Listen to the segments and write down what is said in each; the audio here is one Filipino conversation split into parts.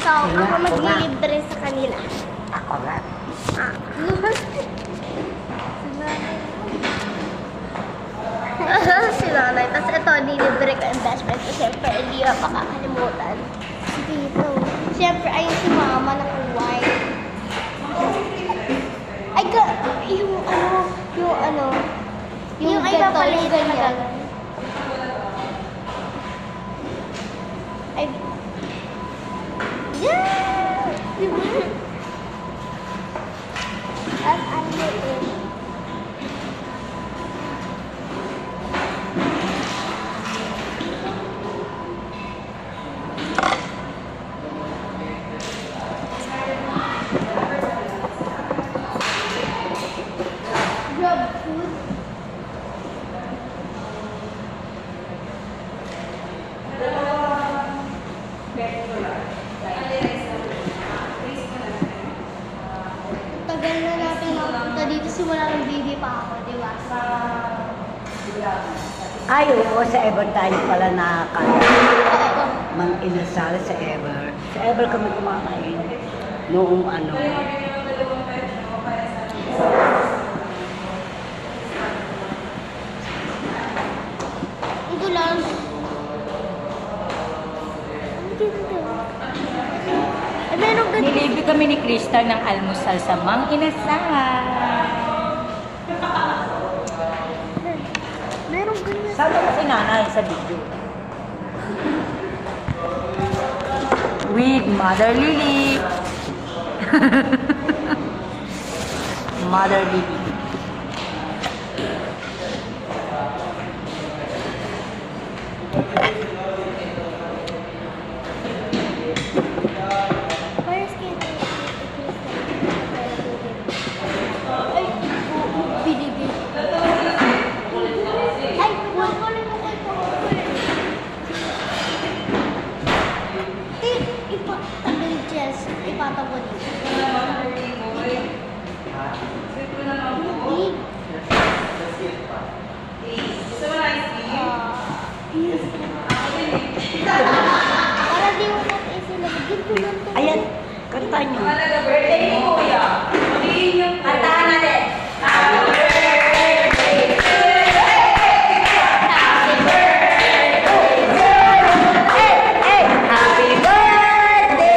So, ako maglilibre sa kanila. Ako nga. Si nanay. Tapos ito, nilibre ko yung best friend ko. Siyempre, hindi na makakalimutan. Si Tito. Siyempre, ayun si mama na white. Ay, yung ay papalit na ganyan. Ay, yeah! At ang liit. Grab food. Tagal na natin mapunta dito. Simula ng baby pa ako, di ba? Ay, oo, sa Ever tayo pala nakakaya. Oo. Mang inasal sa Ever. Sa Ever kami kumakain. Noong ano. Ito lang. Ay, meron ganito. Nilibre kami ni Crystal ng almusal sa Mang Inasal. Meron ganito. Sabi ko si nanay sa video. With Mother Lily. Mother Lily. Where's Kitty? Ay, binigay. Ay, kukunin mo kay Ipatagal Jess. Ipatago dito. Hindi. Para di mo natin isilagay. Ganito, ganito. Ayan, kanta niyo. Happy birthday! Happy birthday!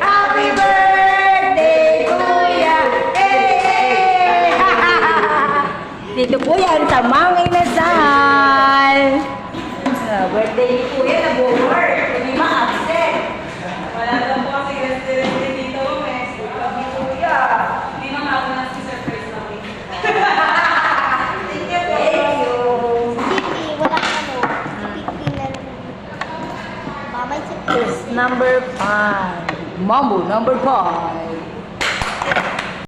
Happy birthday, Kuya! Hey! Dito po yan sa Mang Inasal. Birthday ni Kuya, nag-work. Hindi ma-absent. Wala daw po kasi restaurant din dito, Mes. Sabi Kuya, hindi na ako na si surprise namin. Thank you po. Kitty, wala ka ano. Kitty na lang. Mamay sa Is number 5. Mambo, number 5.